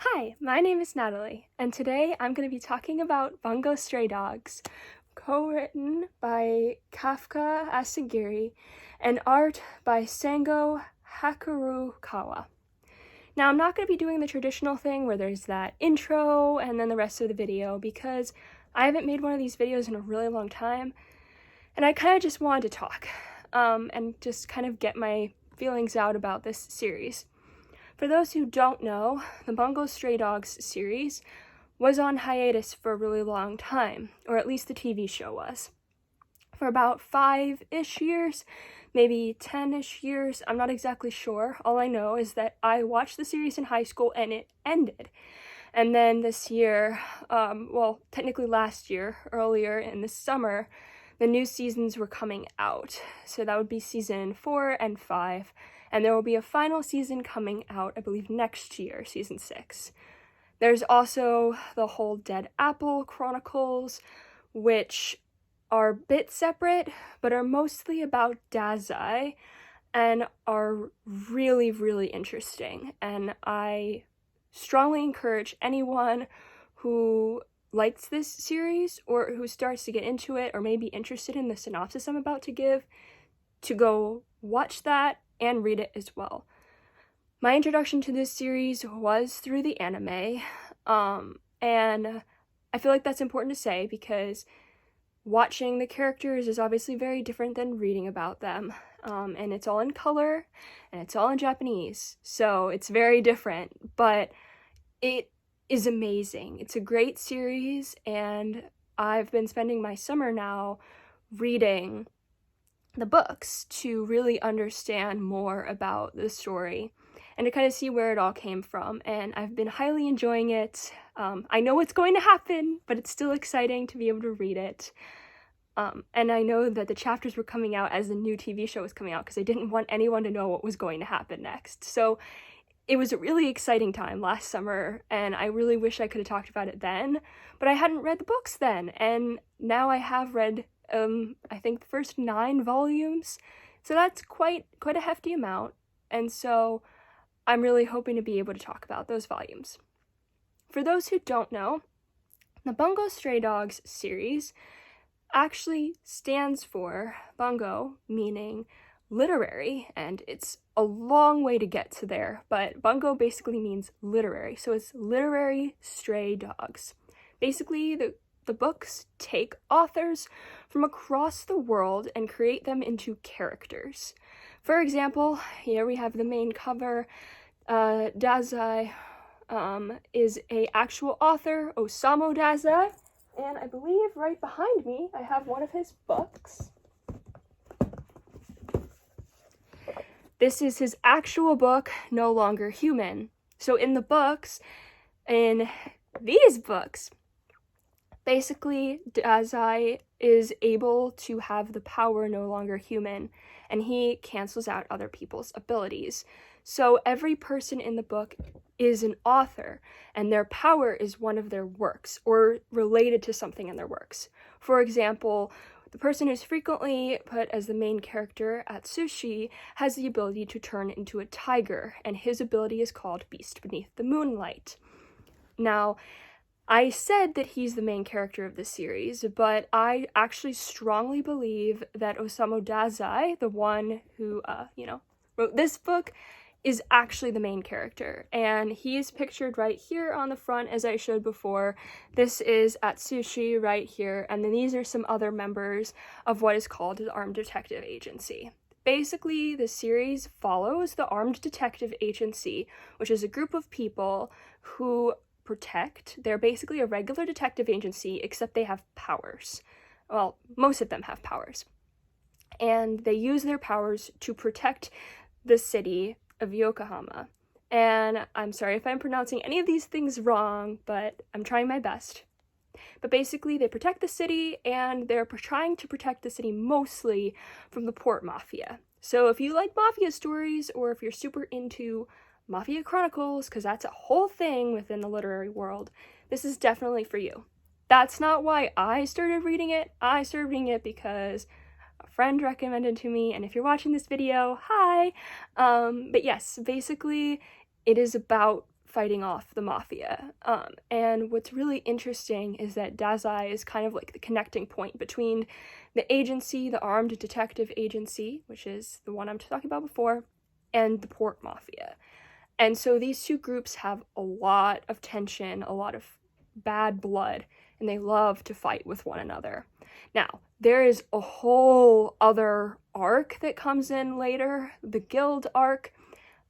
Hi, my name is Natalie, and today I'm going to be talking about Bungo Stray Dogs, co-written by Kafka Asagiri and art by Sango Hakurukawa. Now, I'm not going to be doing the traditional thing where there's that intro and then the rest of the video because I haven't made one of these videos in a really long time, and I kind of just wanted to talk and just kind of get my feelings out about this series. For those who don't know, the Bungo Stray Dogs series was on hiatus for a really long time, or at least the TV show was. For about 5-ish years, maybe 10-ish years, I'm not exactly sure. All I know is that I watched the series in high school and it ended. And then this year, technically last year, earlier in the summer, the new seasons were coming out. So that would be season 4 and 5. And there will be a final season coming out, I believe, next year, season 6. There's also the whole Dead Apple Chronicles, which are a bit separate, but are mostly about Dazai, and are really, really interesting. And I strongly encourage anyone who likes this series, or who starts to get into it, or may be interested in the synopsis I'm about to give, to go watch that and read it as well. My introduction to this series was through the anime, and I feel like that's important to say because watching the characters is obviously very different than reading about them, and it's all in color, and it's all in Japanese, so it's very different, but it is amazing. It's a great series, and I've been spending my summer now reading the books to really understand more about the story and to kind of see where it all came from, and I've been highly enjoying it. I know what's going to happen, but it's still exciting to be able to read it. And I know that the chapters were coming out as the new TV show was coming out because I didn't want anyone to know what was going to happen next. So it was a really exciting time last summer, and I really wish I could have talked about it then, but I hadn't read the books then, and now I have read I think the first 9 volumes, so that's quite a hefty amount, and so I'm really hoping to be able to talk about those volumes. For those who don't know, the Bungo Stray Dogs series actually stands for Bungo, meaning literary, and it's a long way to get to there, but Bungo basically means literary, so it's literary stray dogs. Basically, the books take authors from across the world and create them into characters. For example, here we have the main cover. Dazai is a actual author, Osamu Dazai, and I believe right behind me I have one of his books. This is his actual book, No Longer Human. So in these books, basically, Dazai is able to have the power No Longer Human, and he cancels out other people's abilities. So every person in the book is an author, and their power is one of their works, or related to something in their works. For example, the person who's frequently put as the main character, Atsushi, has the ability to turn into a tiger, and his ability is called Beast Beneath the Moonlight. Now, I said that he's the main character of the series, but I actually strongly believe that Osamu Dazai, the one who, wrote this book, is actually the main character, and he is pictured right here on the front, as I showed before. This is Atsushi right here, and then these are some other members of what is called the Armed Detective Agency. Basically, the series follows the Armed Detective Agency, which is a group of people who protect. They're basically a regular detective agency, except they have powers. Well, most of them have powers. And they use their powers to protect the city of Yokohama. And I'm sorry if I'm pronouncing any of these things wrong, but I'm trying my best. But basically, they protect the city, and they're trying to protect the city mostly from the port mafia. So if you like mafia stories, or if you're super into Mafia Chronicles, because that's a whole thing within the literary world, this is definitely for you. That's not why I started reading it. I started reading it because a friend recommended to me, and if you're watching this video, hi! But yes, basically, it is about fighting off the mafia. And what's really interesting is that Dazai is kind of like the connecting point between the agency, the armed detective agency, which is the one I'm talking about before, and the port mafia. And so these two groups have a lot of tension, a lot of bad blood, and they love to fight with one another. Now, there is a whole other arc that comes in later, the guild arc.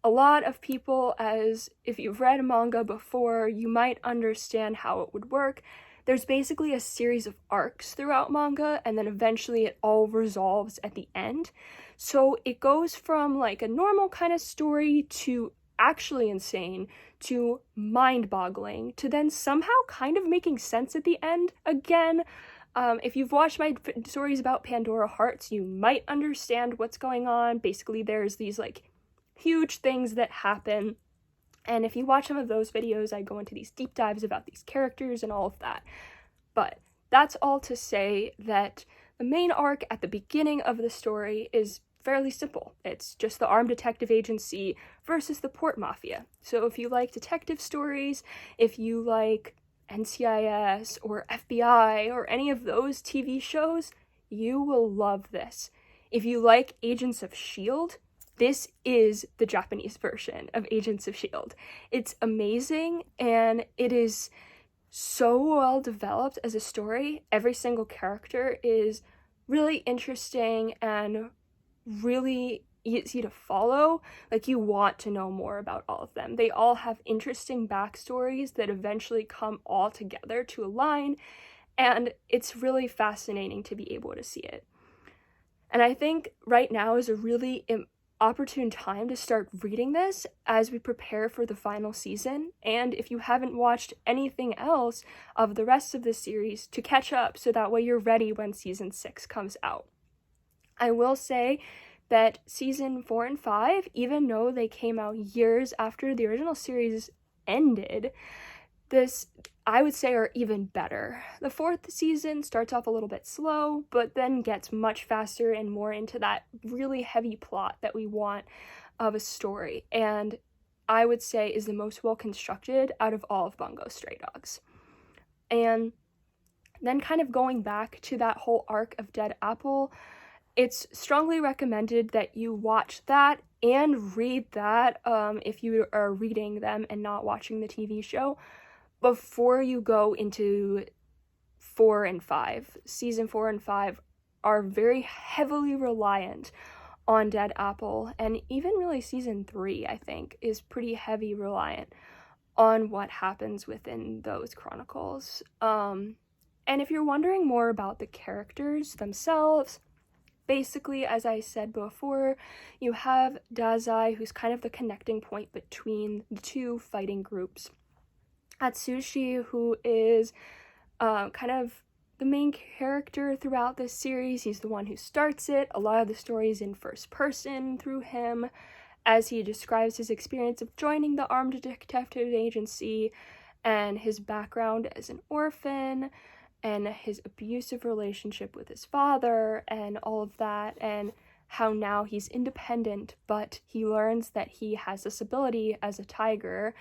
A lot of people, as if you've read manga before, you might understand how it would work. There's basically a series of arcs throughout manga, and then eventually it all resolves at the end. So it goes from like a normal kind of story to actually insane to mind-boggling to then somehow kind of making sense at the end again. If you've watched my stories about Pandora Hearts, you might understand what's going on. Basically, there's these like huge things that happen, and if you watch some of those videos, I go into these deep dives about these characters and all of that. But that's all to say that the main arc at the beginning of the story is fairly simple. It's just the armed detective agency versus the port mafia. So if you like detective stories, if you like NCIS or FBI or any of those TV shows, you will love this. If you like Agents of S.H.I.E.L.D., this is the Japanese version of Agents of S.H.I.E.L.D. It's amazing, and it is so well developed as a story. Every single character is really interesting and really easy to follow. Like, you want to know more about all of them. They all have interesting backstories that eventually come all together to align, and it's really fascinating to be able to see it. And I think right now is a really opportune time to start reading this as we prepare for the final season, and if you haven't watched anything else of the rest of the series, to catch up so that way you're ready when season 6 comes out. I will say that season 4 and 5, even though they came out years after the original series ended, this, I would say, are even better. The 4th season starts off a little bit slow, but then gets much faster and more into that really heavy plot that we want of a story, and I would say is the most well constructed out of all of Bungo Stray Dogs. And then kind of going back to that whole arc of Dead Apple, it's strongly recommended that you watch that and read that if you are reading them and not watching the TV show before you go into 4 and 5. Season 4 and 5 are very heavily reliant on Dead Apple, and even really season 3, I think, is pretty heavy reliant on what happens within those chronicles. And if you're wondering more about the characters themselves, basically, as I said before, you have Dazai, who's kind of the connecting point between the two fighting groups. Atsushi, who is kind of the main character throughout this series. He's the one who starts it. A lot of the story is in first person through him, as he describes his experience of joining the armed detective agency and his background as an orphan, and his abusive relationship with his father, and all of that, and how now he's independent, but he learns that he has this ability as a tiger,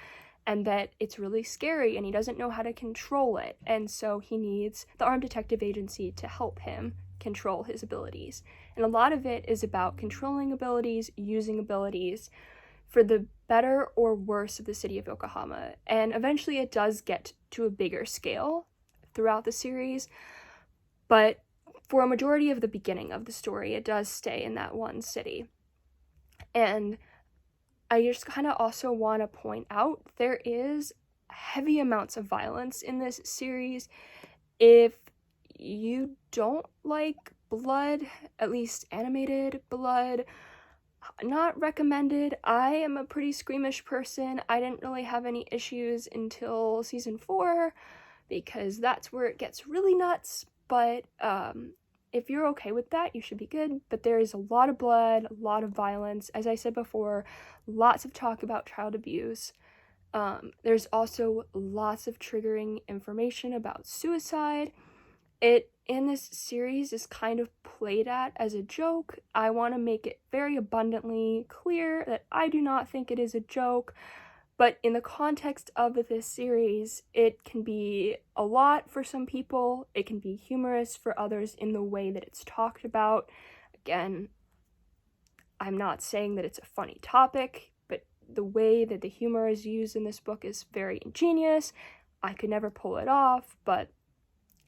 and that it's really scary, and he doesn't know how to control it, and so he needs the armed detective agency to help him control his abilities. And a lot of it is about controlling abilities, using abilities, for the better or worse of the city of Yokohama, and eventually it does get to a bigger scale throughout the series, but for a majority of the beginning of the story, it does stay in that one city. And I just kind of also want to point out there is heavy amounts of violence in this series. If you don't like blood, at least animated blood, not recommended. I am a pretty squeamish person. I didn't really have any issues until season 4, because that's where it gets really nuts, but if you're okay with that, you should be good. But there is a lot of blood, a lot of violence, as I said before, lots of talk about child abuse. There's also lots of triggering information about suicide. It, in this series, is kind of played at as a joke. I want to make it very abundantly clear that I do not think it is a joke, But in the context of this series, it can be a lot for some people. It can be humorous for others in the way that it's talked about. Again, I'm not saying that it's a funny topic, but the way that the humor is used in this book is very ingenious. I could never pull it off, but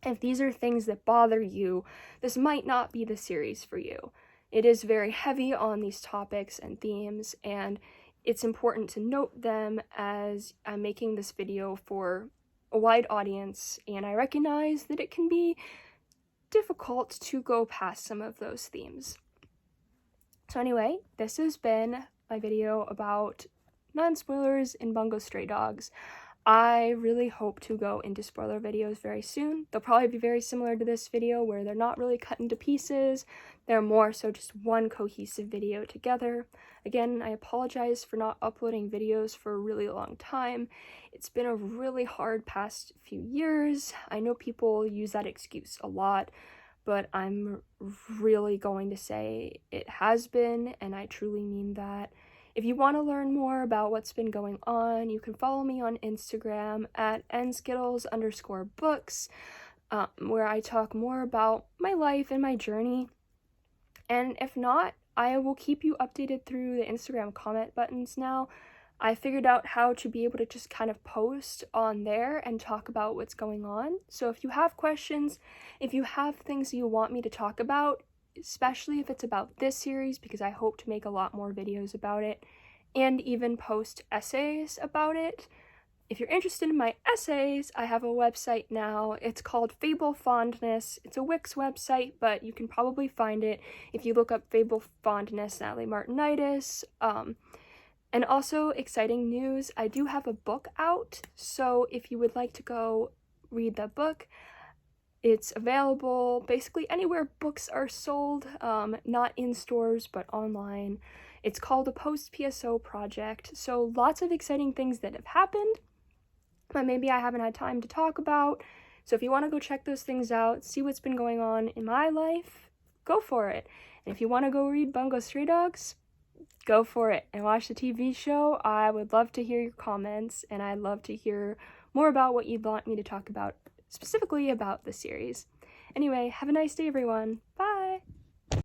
if these are things that bother you, this might not be the series for you. It is very heavy on these topics and themes, and it's important to note them as I'm making this video for a wide audience, and I recognize that it can be difficult to go past some of those themes. So anyway, this has been my video about non-spoilers in Bungo Stray Dogs. I really hope to go into spoiler videos very soon. They'll probably be very similar to this video where they're not really cut into pieces. They're more so just one cohesive video together. Again, I apologize for not uploading videos for a really long time. It's been a really hard past few years. I know people use that excuse a lot, but I'm really going to say it has been, and I truly mean that. If you want to learn more about what's been going on, you can follow me on Instagram at nskittles_books, where I talk more about my life and my journey. And if not, I will keep you updated through the Instagram comment buttons now. I figured out how to be able to just kind of post on there and talk about what's going on. So if you have questions, if you have things you want me to talk about, especially if it's about this series, because I hope to make a lot more videos about it and even post essays about it. If you're interested in my essays, I have a website now. It's called Fable Fondness. It's a Wix website, but you can probably find it if you look up Fable Fondness, Natalie Martinitis. And also, exciting news, I do have a book out, so if you would like to go read the book, it's available basically anywhere books are sold, not in stores, but online. It's called the Post-PSO Project, so lots of exciting things that have happened, but maybe I haven't had time to talk about. So if you want to go check those things out, see what's been going on in my life, go for it. And if you want to go read Bungo Stray Dogs, go for it and watch the TV show. I would love to hear your comments, and I'd love to hear more about what you'd want me to talk about, specifically about the series. Anyway, have a nice day, everyone. Bye!